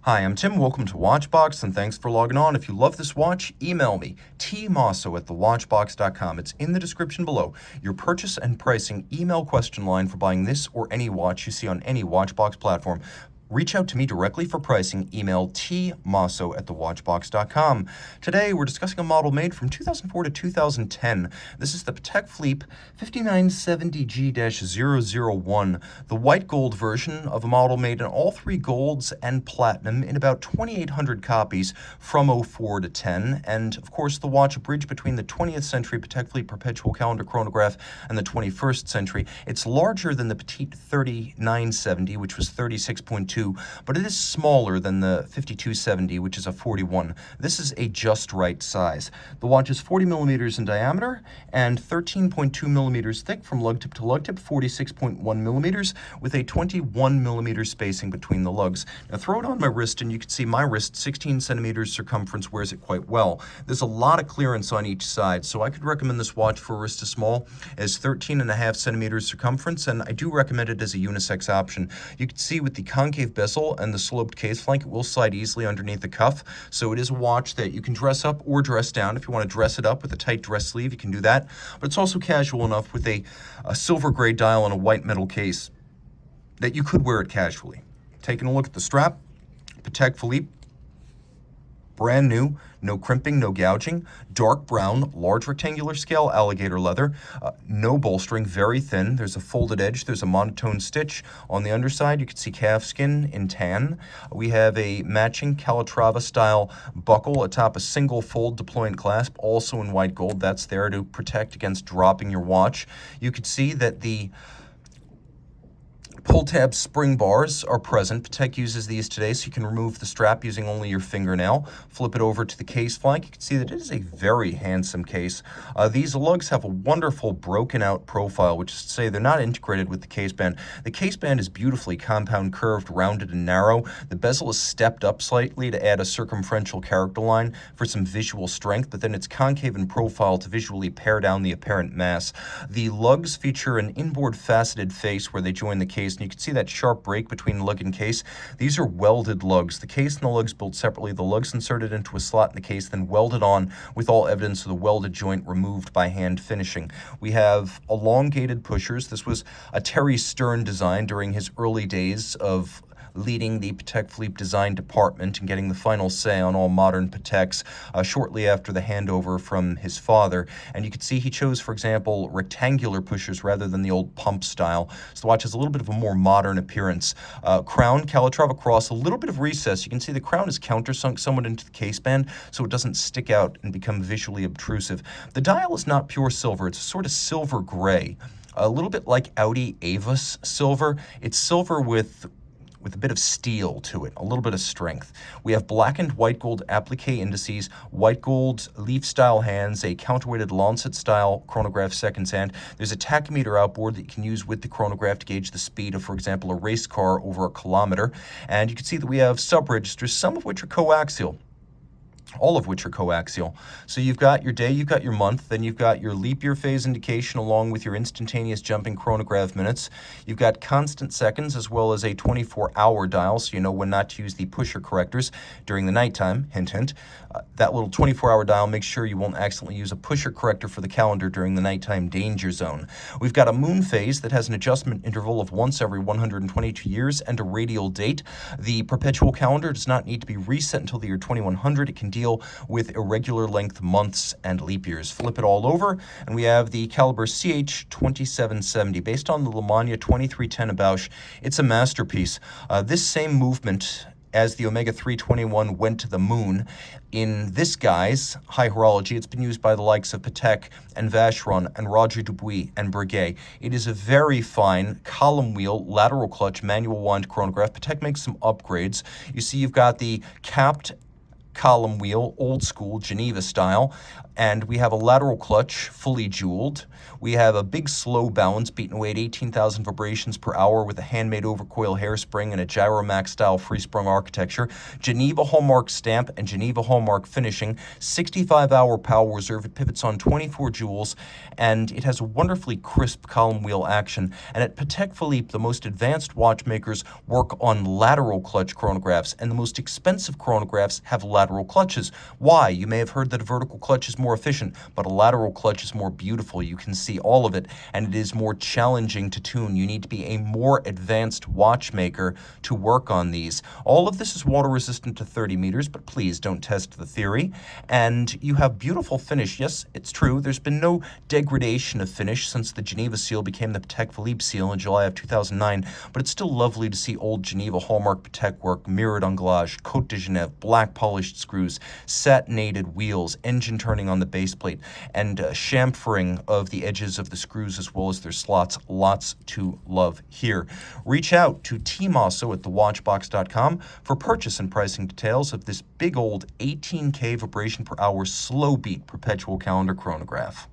Hi, I'm Tim. Welcome to Watchbox, and thanks for logging on. If you love this watch, email me, tmosso@thewatchbox.com. It's in the description below. Your purchase and pricing email question line for buying this or any watch you see on any Watchbox platform. Reach out to me directly for pricing. Email tmosso@thewatchbox.com. Today, we're discussing a model made from 2004 to 2010. This is the Patek Philippe 5970G-001, the white gold version of a model made in all three golds and platinum in about 2,800 copies from 04 to 10. And, of course, the watch, a bridge between the 20th century Patek Philippe Perpetual calendar chronograph and the 21st century. It's larger than the Petite 3970, which was 36.2. But it is smaller than the 5270, which is a 41. This is a just right size. The watch is 40 millimeters in diameter and 13.2 millimeters thick from lug tip to lug tip, 46.1 millimeters with a 21 millimeter spacing between the lugs. Now throw it on my wrist and you can see my wrist, 16 centimeters circumference, wears it quite well. There's a lot of clearance on each side, so I could recommend this watch for a wrist as small as 13.5 centimeters circumference, and I do recommend it as a unisex option. You can see with the concave bezel and the sloped case flank, it will slide easily underneath the cuff, so it is a watch that you can dress up or dress down. If you want to dress it up with a tight dress sleeve, you can do that, but it's also casual enough with a silver gray dial and a white metal case that you could wear it casually. Taking a look at the strap, Patek Philippe, brand new, no crimping, no gouging, dark brown, large rectangular scale alligator leather, no bolstering, very thin. There's a folded edge, there's a monotone stitch. On the underside, you can see calf skin in tan. We have a matching Calatrava style buckle atop a single fold deployant clasp, also in white gold. That's there to protect against dropping your watch. You can see that the pull tab spring bars are present. Patek uses these today, so you can remove the strap using only your fingernail. Flip it over to the case flank. You can see that it is a very handsome case. These lugs have a wonderful broken out profile, which is to say they're not integrated with the case band. The case band is beautifully compound curved, rounded, and narrow. The bezel is stepped up slightly to add a circumferential character line for some visual strength, but then it's concave in profile to visually pare down the apparent mass. The lugs feature an inboard faceted face where they join the case, and you can see that sharp break between lug and case. These are welded lugs. The case and the lugs built separately. The lugs inserted into a slot in the case, then welded on with all evidence of the welded joint removed by hand finishing. We have elongated pushers. This was a Terry Stern design during his early days of leading the Patek Philippe design department and getting the final say on all modern Pateks shortly after the handover from his father. And you can see he chose, for example, rectangular pushers rather than the old pump style. So the watch has a little bit of a more modern appearance. Crown, Calatrava cross, a little bit of recess. You can see the crown is countersunk somewhat into the case band, so it doesn't stick out and become visually obtrusive. The dial is not pure silver. It's a sort of silver gray, a little bit like Audi Avis silver. It's silver with a bit of steel to it, a little bit of strength. We have blackened white gold applique indices, white gold leaf-style hands, a counterweighted lancet-style chronograph seconds hand. There's a tachymeter outboard that you can use with the chronograph to gauge the speed of, for example, a race car over a kilometer. And you can see that we have sub-registers, some of which are coaxial. All of which are coaxial. So you've got your day, you've got your month, then you've got your leap year phase indication along with your instantaneous jumping chronograph minutes. You've got constant seconds as well as a 24-hour dial, so you know when not to use the pusher correctors during the nighttime, hint, hint. That little 24-hour dial makes sure you won't accidentally use a pusher corrector for the calendar during the nighttime danger zone. We've got a moon phase that has an adjustment interval of once every 122 years and a radial date. The perpetual calendar does not need to be reset until the year 2100. It can deal with irregular length months and leap years. Flip it all over, and we have the caliber CH-2770. Based on the Lemania 2310 Bausch, it's a masterpiece. This same movement as the Omega 321 went to the moon. In this guy's high horology, it's been used by the likes of Patek and Vacheron and Roger Dubuis and Breguet. It is a very fine column wheel, lateral clutch, manual wind chronograph. Patek makes some upgrades. You see you've got the capped column wheel, old school, Geneva style. And we have a lateral clutch, fully jeweled. We have a big slow balance, beaten away at 18,000 vibrations per hour with a handmade overcoil hairspring and a Gyromax style free-sprung architecture. Geneva hallmark stamp and Geneva hallmark finishing. 65-hour power reserve. It pivots on 24 jewels, and it has a wonderfully crisp column wheel action. And at Patek Philippe, the most advanced watchmakers work on lateral clutch chronographs, and the most expensive chronographs have lateral clutches. Why? You may have heard that a vertical clutch is more efficient, but a lateral clutch is more beautiful. You can see all of it, and it is more challenging to tune. You need to be a more advanced watchmaker to work on these. All of this is water resistant to 30 meters, but please don't test the theory. And you have beautiful finish. Yes, it's true. There's been no degradation of finish since the Geneva seal became the Patek Philippe seal in July of 2009, but it's still lovely to see old Geneva hallmark Patek work, mirrored anglage, Côte de Genève, black polished screws, satinated wheels, engine turning on the base plate, and chamfering of the edges of the screws as well as their slots. Lots to love here. Reach out to Team Mosso at thewatchbox.com for purchase and pricing details of this big old 18K vibration per hour slow beat perpetual calendar chronograph.